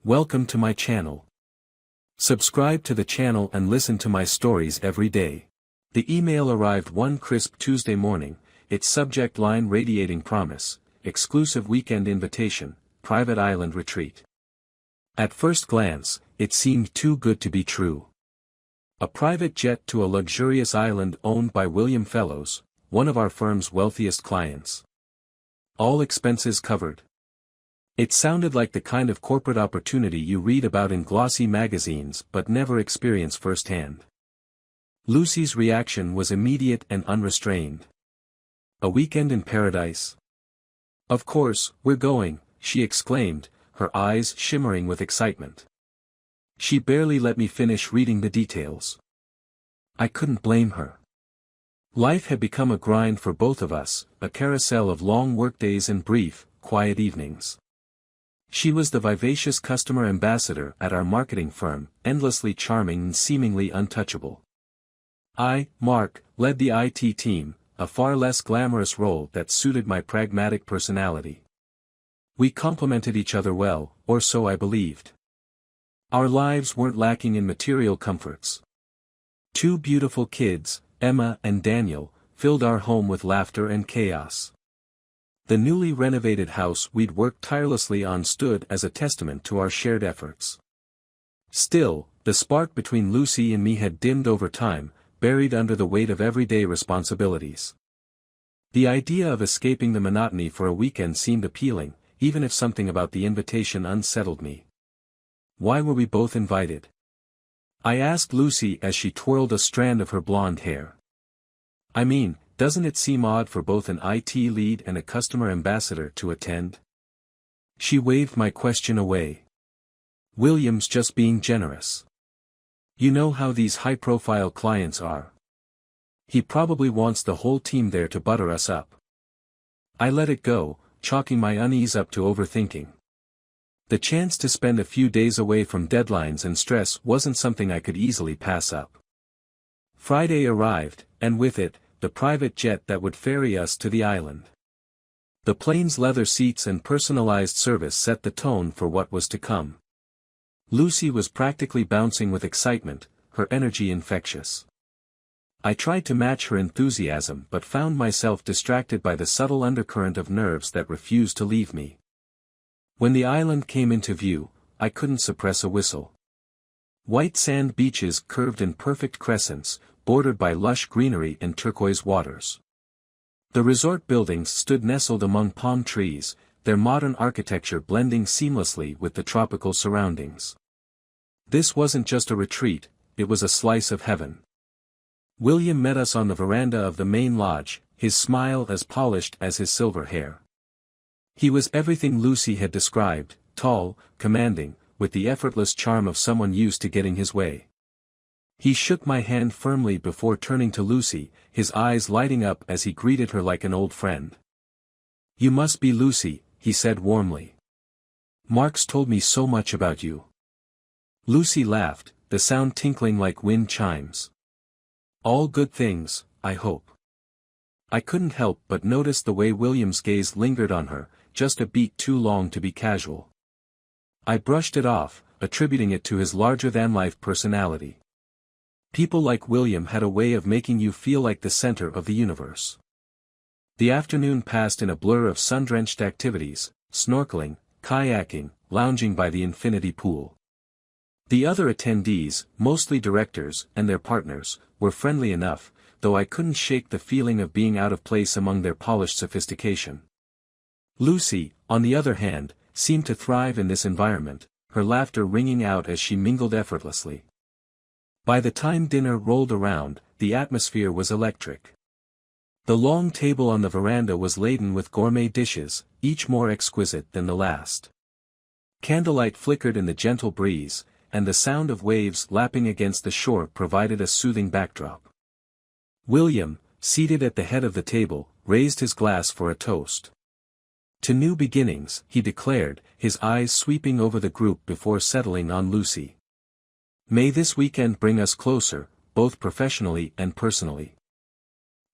Welcome to my channel. Subscribe to the channel and listen to my stories every day. The email arrived one crisp Tuesday morning, its subject line radiating promise, exclusive weekend invitation, private island retreat. At first glance, it seemed too good to be true. A private jet to a luxurious island owned by William Fellows, one of our firm's wealthiest clients. All expenses covered. It sounded like the kind of corporate opportunity you read about in glossy magazines but never experience firsthand. Lucy's reaction was immediate and unrestrained. A weekend in paradise? Of course, we're going, she exclaimed, her eyes shimmering with excitement. She barely let me finish reading the details. I couldn't blame her. Life had become a grind for both of us, a carousel of long workdays and brief, quiet evenings. She was the vivacious customer ambassador at our marketing firm, endlessly charming and seemingly untouchable. I, Mark, led the IT team, a far less glamorous role that suited my pragmatic personality. We complemented each other well, or so I believed. Our lives weren't lacking in material comforts. Two beautiful kids, Emma and Daniel, filled our home with laughter and chaos. The newly renovated house we'd worked tirelessly on stood as a testament to our shared efforts. Still, the spark between Lucy and me had dimmed over time, buried under the weight of everyday responsibilities. The idea of escaping the monotony for a weekend seemed appealing, even if something about the invitation unsettled me. Why were we both invited? I asked Lucy as she twirled a strand of her blonde hair. I mean, doesn't it seem odd for both an IT lead and a customer ambassador to attend? She waved my question away. William's just being generous. You know how these high-profile clients are. He probably wants the whole team there to butter us up. I let it go, chalking my unease up to overthinking. The chance to spend a few days away from deadlines and stress wasn't something I could easily pass up. Friday arrived, and with it, the private jet that would ferry us to the island. The plane's leather seats and personalized service set the tone for what was to come. Lucy was practically bouncing with excitement, her energy infectious. I tried to match her enthusiasm but found myself distracted by the subtle undercurrent of nerves that refused to leave me. When the island came into view, I couldn't suppress a whistle. White sand beaches curved in perfect crescents, bordered by lush greenery and turquoise waters. The resort buildings stood nestled among palm trees, their modern architecture blending seamlessly with the tropical surroundings. This wasn't just a retreat, it was a slice of heaven. William met us on the veranda of the main lodge, his smile as polished as his silver hair. He was everything Lucy had described, tall, commanding, with the effortless charm of someone used to getting his way. He shook my hand firmly before turning to Lucy, his eyes lighting up as he greeted her like an old friend. You must be Lucy, he said warmly. Mark's told me so much about you. Lucy laughed, the sound tinkling like wind chimes. All good things, I hope. I couldn't help but notice the way William's gaze lingered on her, just a beat too long to be casual. I brushed it off, attributing it to his larger-than-life personality. People like William had a way of making you feel like the center of the universe. The afternoon passed in a blur of sun-drenched activities, snorkeling, kayaking, lounging by the infinity pool. The other attendees, mostly directors and their partners, were friendly enough, though I couldn't shake the feeling of being out of place among their polished sophistication. Lucy, on the other hand, seemed to thrive in this environment, her laughter ringing out as she mingled effortlessly. By the time dinner rolled around, the atmosphere was electric. The long table on the veranda was laden with gourmet dishes, each more exquisite than the last. Candlelight flickered in the gentle breeze, and the sound of waves lapping against the shore provided a soothing backdrop. William, seated at the head of the table, raised his glass for a toast. To new beginnings, he declared, his eyes sweeping over the group before settling on Lucy. May this weekend bring us closer, both professionally and personally.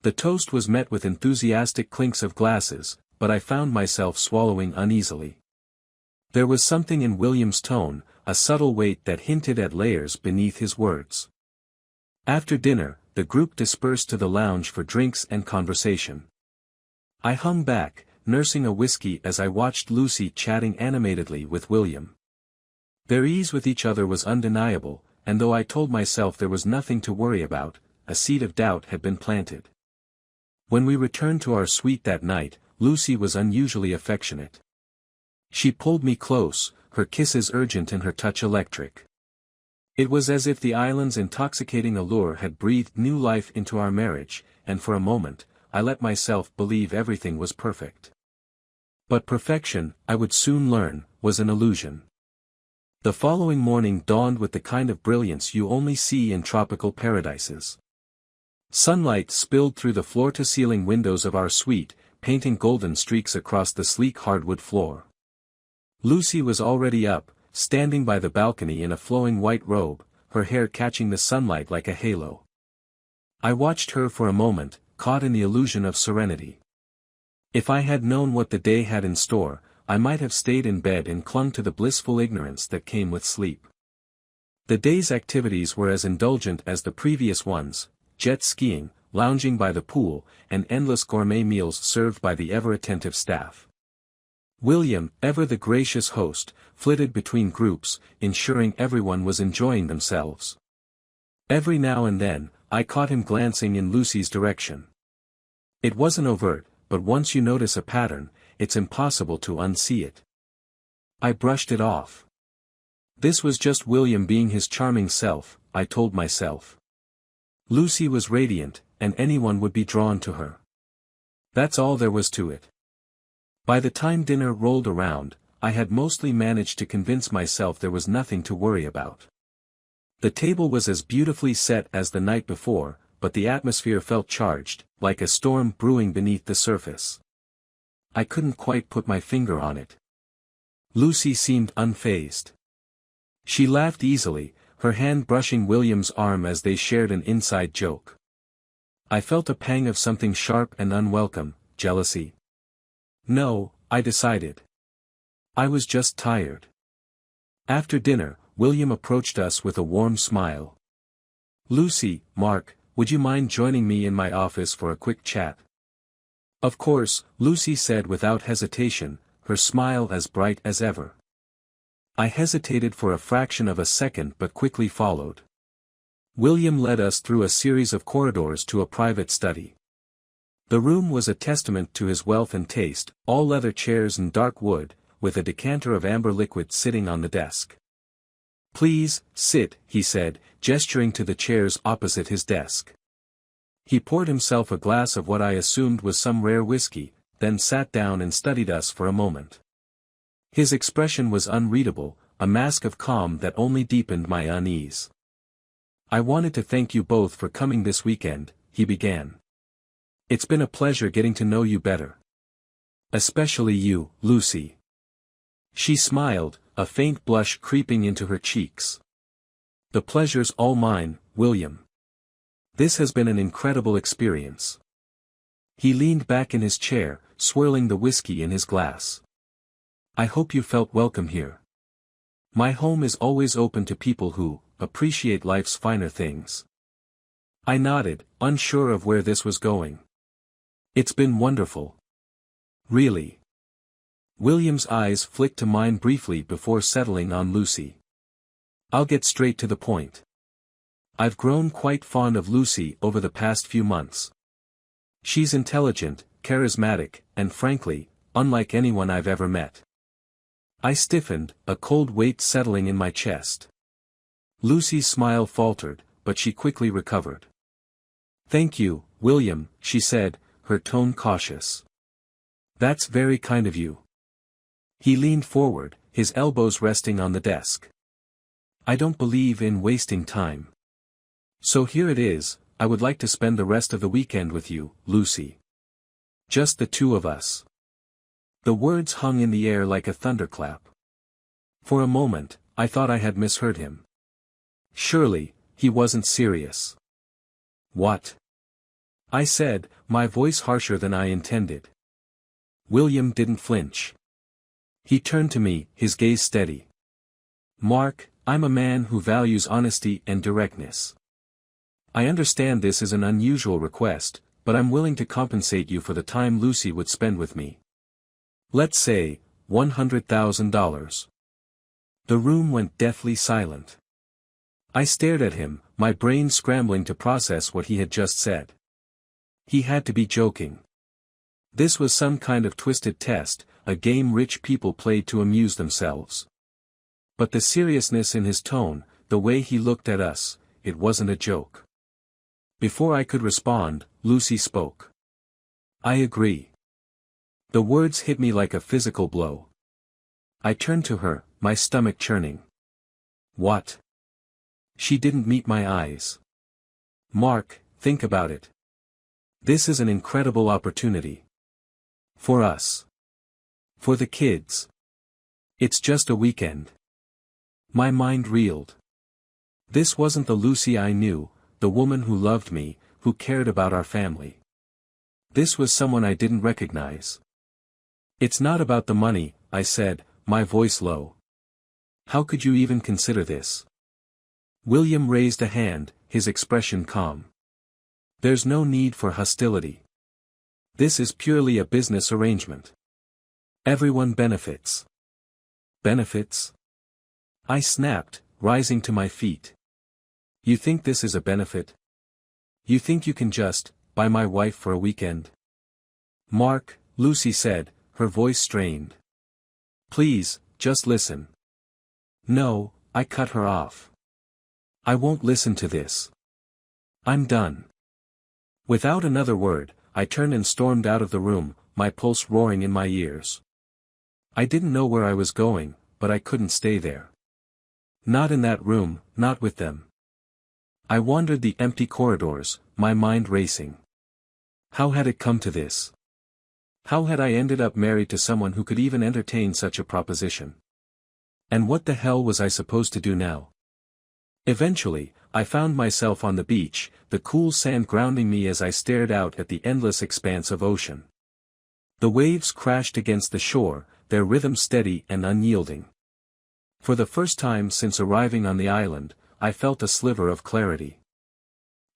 The toast was met with enthusiastic clinks of glasses, but I found myself swallowing uneasily. There was something in William's tone, a subtle weight that hinted at layers beneath his words. After dinner, the group dispersed to the lounge for drinks and conversation. I hung back, nursing a whiskey as I watched Lucy chatting animatedly with William. Their ease with each other was undeniable, and though I told myself there was nothing to worry about, a seed of doubt had been planted. When we returned to our suite that night, Lucy was unusually affectionate. She pulled me close, her kisses urgent and her touch electric. It was as if the island's intoxicating allure had breathed new life into our marriage, and for a moment, I let myself believe everything was perfect. But perfection, I would soon learn, was an illusion. The following morning dawned with the kind of brilliance you only see in tropical paradises. Sunlight spilled through the floor-to-ceiling windows of our suite, painting golden streaks across the sleek hardwood floor. Lucy was already up, standing by the balcony in a flowing white robe, her hair catching the sunlight like a halo. I watched her for a moment, caught in the illusion of serenity. If I had known what the day had in store, I might have stayed in bed and clung to the blissful ignorance that came with sleep. The day's activities were as indulgent as the previous ones: jet skiing, lounging by the pool, and endless gourmet meals served by the ever-attentive staff. William, ever the gracious host, flitted between groups, ensuring everyone was enjoying themselves. Every now and then, I caught him glancing in Lucy's direction. It wasn't overt, but once you notice a pattern, it's impossible to unsee it. I brushed it off. This was just William being his charming self, I told myself. Lucy was radiant, and anyone would be drawn to her. That's all there was to it. By the time dinner rolled around, I had mostly managed to convince myself there was nothing to worry about. The table was as beautifully set as the night before, but the atmosphere felt charged, like a storm brewing beneath the surface. I couldn't quite put my finger on it. Lucy seemed unfazed. She laughed easily, her hand brushing William's arm as they shared an inside joke. I felt a pang of something sharp and unwelcome: jealousy. No, I decided. I was just tired. After dinner, William approached us with a warm smile. "Lucy, Mark, would you mind joining me in my office for a quick chat?" "Of course," Lucy said without hesitation, her smile as bright as ever. I hesitated for a fraction of a second but quickly followed. William led us through a series of corridors to a private study. The room was a testament to his wealth and taste, all leather chairs and dark wood, with a decanter of amber liquid sitting on the desk. "Please, sit," he said, gesturing to the chairs opposite his desk. He poured himself a glass of what I assumed was some rare whiskey, then sat down and studied us for a moment. His expression was unreadable, a mask of calm that only deepened my unease. "I wanted to thank you both for coming this weekend," he began. "It's been a pleasure getting to know you better. Especially you, Lucy." She smiled, a faint blush creeping into her cheeks. "The pleasure's all mine, William. This has been an incredible experience." He leaned back in his chair, swirling the whiskey in his glass. "I hope you felt welcome here. My home is always open to people who appreciate life's finer things." I nodded, unsure of where this was going. "It's been wonderful." "Really?" William's eyes flicked to mine briefly before settling on Lucy. "I'll get straight to the point. I've grown quite fond of Lucy over the past few months. She's intelligent, charismatic, and frankly, unlike anyone I've ever met." I stiffened, a cold weight settling in my chest. Lucy's smile faltered, but she quickly recovered. "Thank you, William," she said, her tone cautious. "That's very kind of you." He leaned forward, his elbows resting on the desk. "I don't believe in wasting time. So here it is, I would like to spend the rest of the weekend with you, Lucy. Just the two of us." The words hung in the air like a thunderclap. For a moment, I thought I had misheard him. Surely, he wasn't serious. "What?" I said, my voice harsher than I intended. William didn't flinch. He turned to me, his gaze steady. Mark, I'm a man who values honesty and directness. I understand this is an unusual request, but I'm willing to compensate you for the time Lucy would spend with me. Let's say, $100,000. The room went deathly silent. I stared at him, my brain scrambling to process what he had just said. He had to be joking. This was some kind of twisted test, a game rich people played to amuse themselves. But the seriousness in his tone, the way he looked at us, it wasn't a joke. Before I could respond, Lucy spoke. I agree. The words hit me like a physical blow. I turned to her, my stomach churning. What? She didn't meet my eyes. Mark, think about it. This is an incredible opportunity. For us. For the kids. It's just a weekend. My mind reeled. This wasn't the Lucy I knew, the woman who loved me, who cared about our family. This was someone I didn't recognize. It's not about the money, I said, my voice low. How could you even consider this? William raised a hand, his expression calm. There's no need for hostility. This is purely a business arrangement. Everyone benefits. Benefits? I snapped, rising to my feet. You think this is a benefit? You think you can just buy my wife for a weekend? Mark, Lucy said, her voice strained. Please, just listen. No, I cut her off. I won't listen to this. I'm done. Without another word, I turned and stormed out of the room, my pulse roaring in my ears. I didn't know where I was going, but I couldn't stay there. Not in that room, not with them. I wandered the empty corridors, my mind racing. How had it come to this? How had I ended up married to someone who could even entertain such a proposition? And what the hell was I supposed to do now? Eventually, I found myself on the beach, the cool sand grounding me as I stared out at the endless expanse of ocean. The waves crashed against the shore, their rhythm steady and unyielding. For the first time since arriving on the island, I felt a sliver of clarity.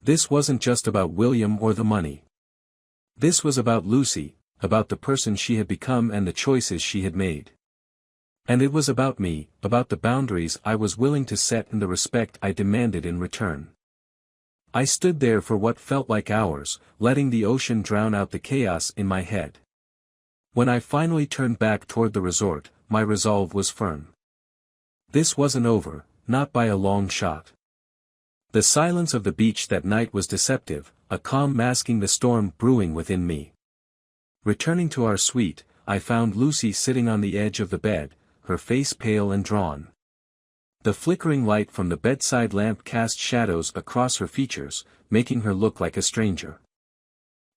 This wasn't just about William or the money. This was about Lucy, about the person she had become and the choices she had made. And it was about me, about the boundaries I was willing to set and the respect I demanded in return. I stood there for what felt like hours, letting the ocean drown out the chaos in my head. When I finally turned back toward the resort, my resolve was firm. This wasn't over, not by a long shot. The silence of the beach that night was deceptive, a calm masking the storm brewing within me. Returning to our suite, I found Lucy sitting on the edge of the bed, her face pale and drawn. The flickering light from the bedside lamp cast shadows across her features, making her look like a stranger.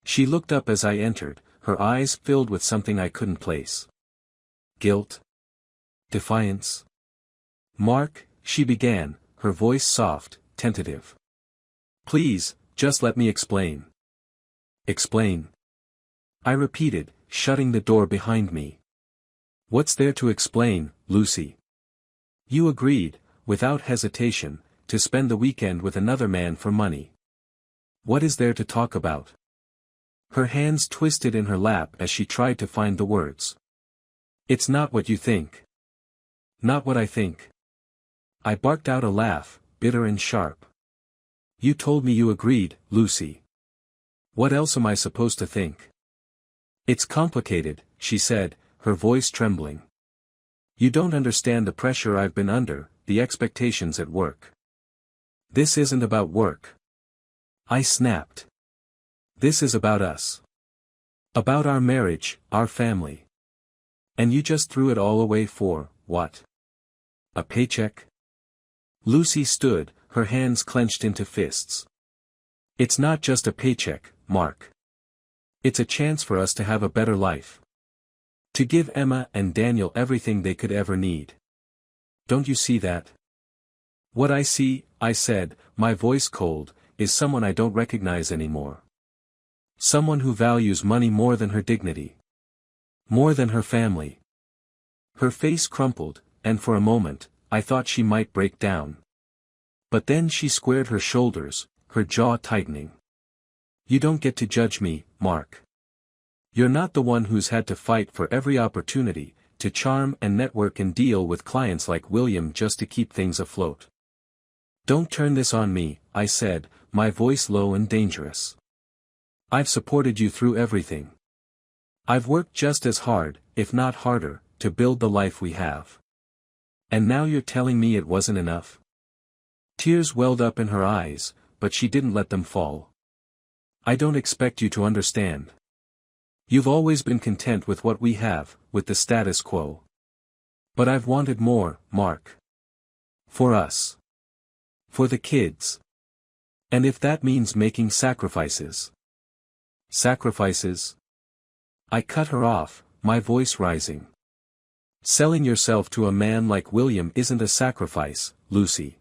She looked up as I entered, her eyes filled with something I couldn't place. Guilt? Defiance? Mark, she began, her voice soft, tentative. Please, just let me explain. Explain? I repeated, shutting the door behind me. What's there to explain, Lucy? You agreed, without hesitation, to spend the weekend with another man for money. What is there to talk about? Her hands twisted in her lap as she tried to find the words. It's not what you think. Not what I think. I barked out a laugh, bitter and sharp. You told me you agreed, Lucy. What else am I supposed to think? It's complicated, she said, her voice trembling. You don't understand the pressure I've been under, the expectations at work. This isn't about work. I snapped. This is about us. About our marriage, our family. And you just threw it all away for, what? A paycheck? Lucy stood, her hands clenched into fists. It's not just a paycheck, Mark. It's a chance for us to have a better life. To give Emma and Daniel everything they could ever need. Don't you see that? What I see, I said, my voice cold, is someone I don't recognize anymore. Someone who values money more than her dignity. More than her family. Her face crumpled, and for a moment, I thought she might break down. But then she squared her shoulders, her jaw tightening. You don't get to judge me, Mark. You're not the one who's had to fight for every opportunity, to charm and network and deal with clients like William just to keep things afloat. Don't turn this on me, I said, my voice low and dangerous. I've supported you through everything. I've worked just as hard, if not harder, to build the life we have. And now you're telling me it wasn't enough? Tears welled up in her eyes, but she didn't let them fall. I don't expect you to understand. You've always been content with what we have, with the status quo. But I've wanted more, Mark. For us. For the kids. And if that means making sacrifices. Sacrifices? I cut her off, my voice rising. Selling yourself to a man like William isn't a sacrifice, Lucy.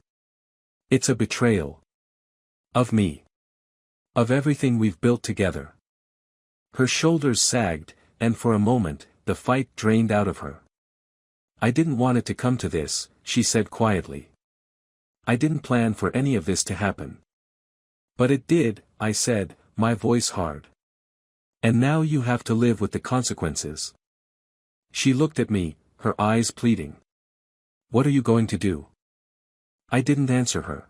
It's a betrayal. Of me. Of everything we've built together. Her shoulders sagged, and for a moment, the fight drained out of her. I didn't want it to come to this, she said quietly. I didn't plan for any of this to happen. But it did, I said, my voice hard. And now you have to live with the consequences. She looked at me, her eyes pleading. What are you going to do? I didn't answer her.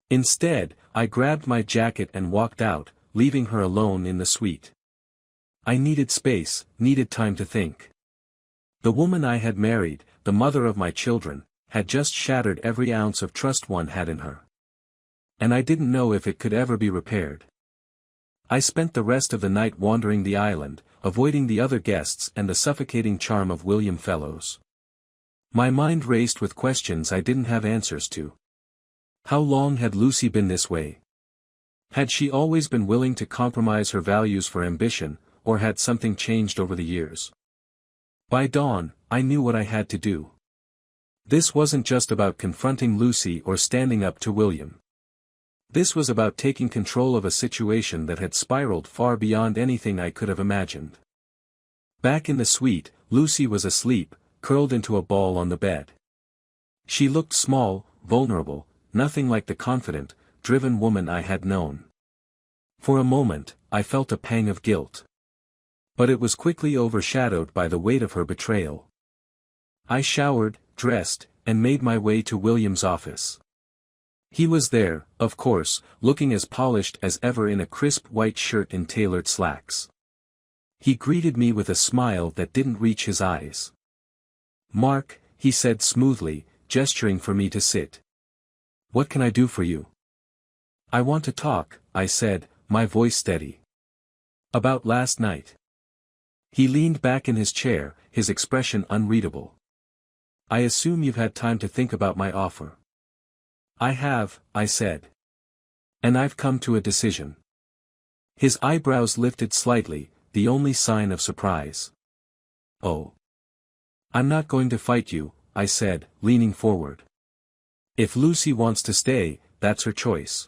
Instead, I grabbed my jacket and walked out, leaving her alone in the suite. I needed space, needed time to think. The woman I had married, the mother of my children, had just shattered every ounce of trust one had in her. And I didn't know if it could ever be repaired. I spent the rest of the night wandering the island, avoiding the other guests and the suffocating charm of William Fellows. My mind raced with questions I didn't have answers to. How long had Lucy been this way? Had she always been willing to compromise her values for ambition, or had something changed over the years? By dawn, I knew what I had to do. This wasn't just about confronting Lucy or standing up to William. This was about taking control of a situation that had spiraled far beyond anything I could have imagined. Back in the suite, Lucy was asleep, curled into a ball on the bed. She looked small, vulnerable, nothing like the confident, driven woman I had known. For a moment, I felt a pang of guilt. But it was quickly overshadowed by the weight of her betrayal. I showered, dressed, and made my way to William's office. He was there, of course, looking as polished as ever in a crisp white shirt and tailored slacks. He greeted me with a smile that didn't reach his eyes. "Mark," he said smoothly, gesturing for me to sit. "What can I do for you?" "I want to talk," I said, my voice steady. "About last night." He leaned back in his chair, his expression unreadable. "I assume you've had time to think about my offer." "I have," I said. "And I've come to a decision." His eyebrows lifted slightly, the only sign of surprise. "Oh. I'm not going to fight you," I said, leaning forward. "If Lucy wants to stay, that's her choice.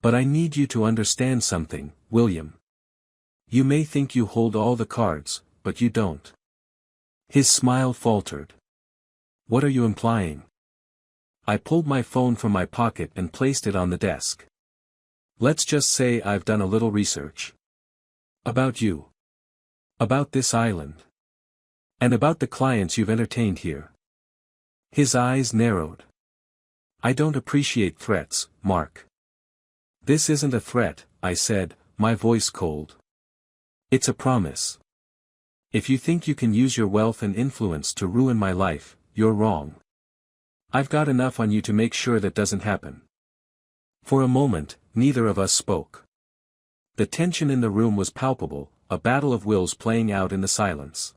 But I need you to understand something, William. You may think you hold all the cards, but you don't." His smile faltered. "What are you implying?" I pulled my phone from my pocket and placed it on the desk. "Let's just say I've done a little research. About you. About this island. And about the clients you've entertained here." His eyes narrowed. "I don't appreciate threats, Mark." "This isn't a threat," I said, my voice cold. "It's a promise. If you think you can use your wealth and influence to ruin my life, you're wrong. I've got enough on you to make sure that doesn't happen." For a moment, neither of us spoke. The tension in the room was palpable, a battle of wills playing out in the silence.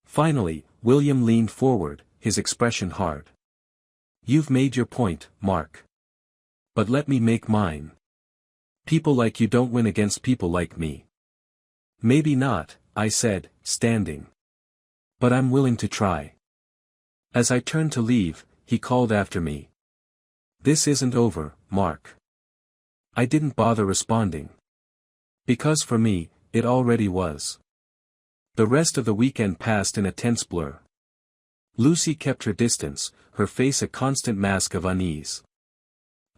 Finally, William leaned forward, his expression hard. "You've made your point, Mark. But let me make mine. People like you don't win against people like me." "Maybe not," I said, standing. "But I'm willing to try." As I turned to leave, he called after me. "This isn't over, Mark." I didn't bother responding. Because for me, it already was. The rest of the weekend passed in a tense blur. Lucy kept her distance, her face a constant mask of unease.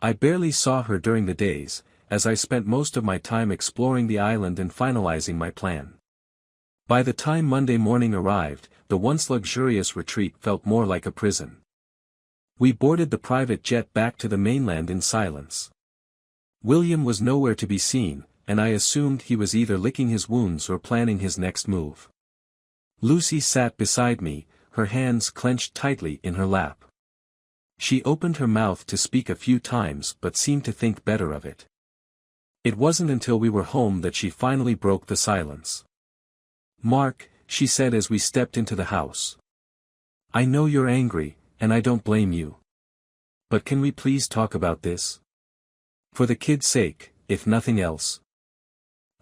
I barely saw her during the days, as I spent most of my time exploring the island and finalizing my plan. By the time Monday morning arrived, the once luxurious retreat felt more like a prison. We boarded the private jet back to the mainland in silence. William was nowhere to be seen, and I assumed he was either licking his wounds or planning his next move. Lucy sat beside me, her hands clenched tightly in her lap. She opened her mouth to speak a few times but seemed to think better of it. It wasn't until we were home that she finally broke the silence. "Mark," she said as we stepped into the house. "I know you're angry, and I don't blame you. But can we please talk about this? For the kid's sake, if nothing else."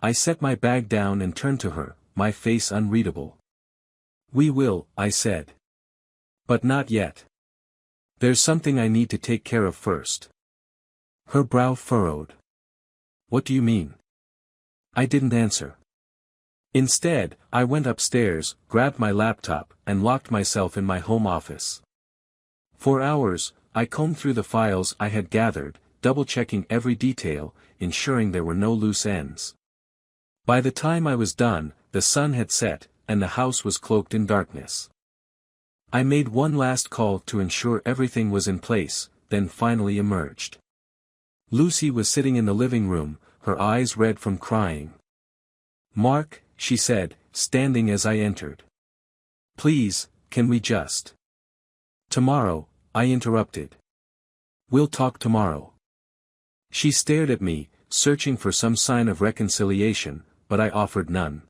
I set my bag down and turned to her, my face unreadable. "We will," I said. "But not yet. There's something I need to take care of first." Her brow furrowed. "What do you mean?" I didn't answer. Instead, I went upstairs, grabbed my laptop, and locked myself in my home office. For hours, I combed through the files I had gathered, double-checking every detail, ensuring there were no loose ends. By the time I was done, the sun had set, and the house was cloaked in darkness. I made one last call to ensure everything was in place, then finally emerged. Lucy was sitting in the living room, her eyes red from crying. "Mark," she said, standing as I entered. "Please, can we just—" "Tomorrow," I interrupted. "We'll talk tomorrow." She stared at me, searching for some sign of reconciliation, but I offered none.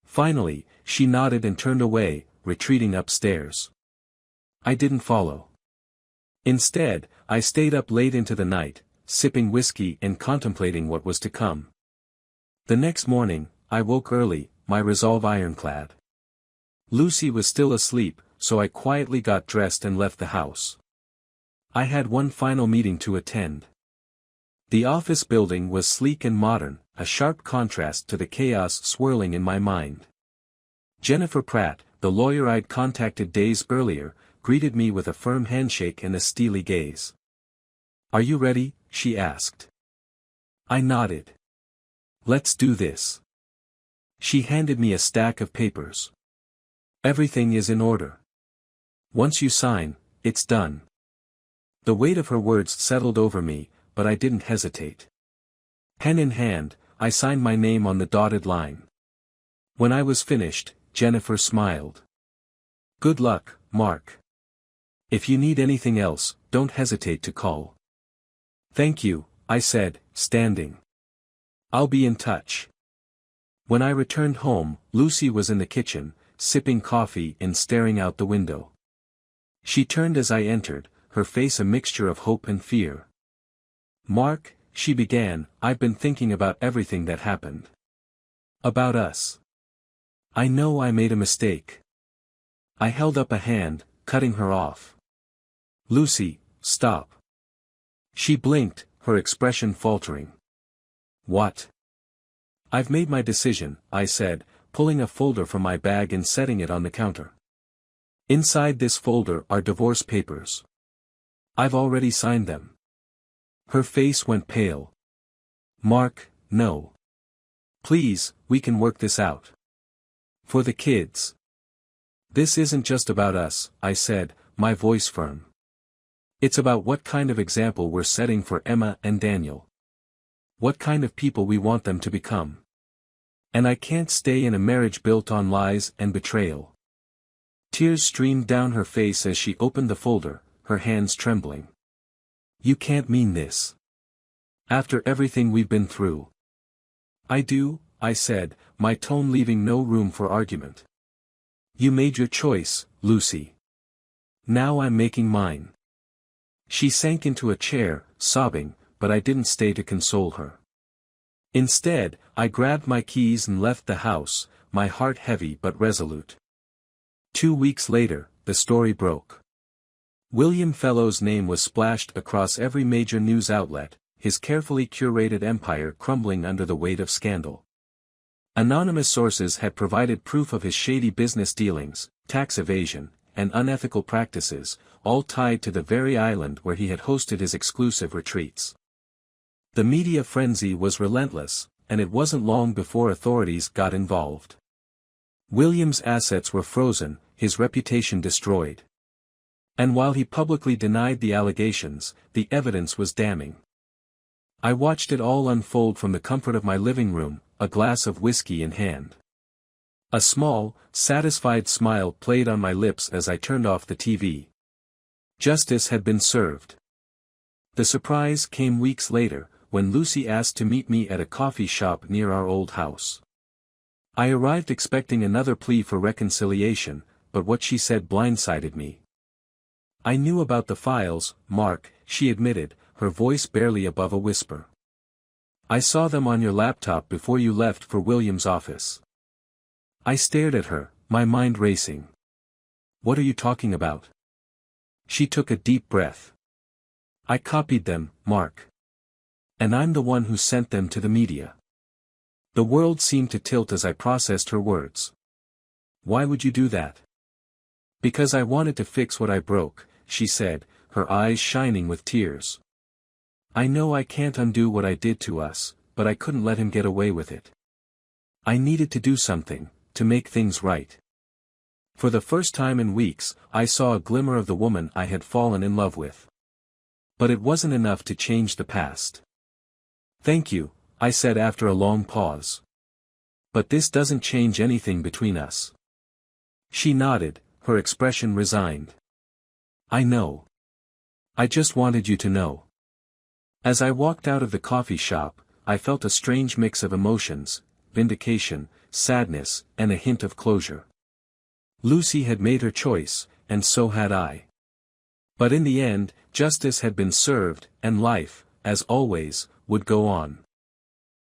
Finally, she nodded and turned away, retreating upstairs. I didn't follow. Instead, I stayed up late into the night, sipping whiskey and contemplating what was to come. The next morning, I woke early, my resolve ironclad. Lucy was still asleep, so I quietly got dressed and left the house. I had one final meeting to attend. The office building was sleek and modern, a sharp contrast to the chaos swirling in my mind. Jennifer Pratt, the lawyer I'd contacted days earlier, greeted me with a firm handshake and a steely gaze. "Are you ready?" she asked. I nodded. "Let's do this." She handed me a stack of papers. "Everything is in order. Once you sign, it's done." The weight of her words settled over me, but I didn't hesitate. Pen in hand, I signed my name on the dotted line. When I was finished, Jennifer smiled. "Good luck, Mark. If you need anything else, don't hesitate to call." "Thank you," I said, standing. "I'll be in touch." When I returned home, Lucy was in the kitchen, sipping coffee and staring out the window. She turned as I entered, her face a mixture of hope and fear. "Mark," she began, "I've been thinking about everything that happened. About us. I know I made a mistake." I held up a hand, cutting her off. "Lucy, stop." She blinked, her expression faltering. "What?" "I've made my decision," I said, pulling a folder from my bag and setting it on the counter. "Inside this folder are divorce papers. I've already signed them." Her face went pale. "Mark, no. Please, we can work this out. For the kids." "This isn't just about us," I said, my voice firm. "It's about what kind of example we're setting for Emma and Daniel. What kind of people we want them to become. And I can't stay in a marriage built on lies and betrayal." Tears streamed down her face as she opened the folder, her hands trembling. "You can't mean this. After everything we've been through." "I do," I said, my tone leaving no room for argument. "You made your choice, Lucy. Now I'm making mine." She sank into a chair, sobbing, but I didn't stay to console her. Instead, I grabbed my keys and left the house, my heart heavy but resolute. 2 weeks later, the story broke. William Fellowes' name was splashed across every major news outlet, his carefully curated empire crumbling under the weight of scandal. Anonymous sources had provided proof of his shady business dealings, tax evasion, and unethical practices, all tied to the very island where he had hosted his exclusive retreats. The media frenzy was relentless, and it wasn't long before authorities got involved. William's assets were frozen, his reputation destroyed. And while he publicly denied the allegations, the evidence was damning. I watched it all unfold from the comfort of my living room, a glass of whiskey in hand. A small, satisfied smile played on my lips as I turned off the TV. Justice had been served. The surprise came weeks later, when Lucy asked to meet me at a coffee shop near our old house. I arrived expecting another plea for reconciliation, but what she said blindsided me. "I knew about the files, Mark," she admitted, her voice barely above a whisper. "I saw them on your laptop before you left for William's office." I stared at her, my mind racing. "What are you talking about?" She took a deep breath. "I copied them, Mark. And I'm the one who sent them to the media." The world seemed to tilt as I processed her words. "Why would you do that?" "Because I wanted to fix what I broke," she said, her eyes shining with tears. "I know I can't undo what I did to us, but I couldn't let him get away with it. I needed to do something, to make things right." For the first time in weeks, I saw a glimmer of the woman I had fallen in love with. But it wasn't enough to change the past. "Thank you," I said after a long pause. "But this doesn't change anything between us." She nodded, her expression resigned. "I know. I just wanted you to know." As I walked out of the coffee shop, I felt a strange mix of emotions, vindication, sadness, and a hint of closure. Lucy had made her choice, and so had I. But in the end, justice had been served, and life, as always, would go on.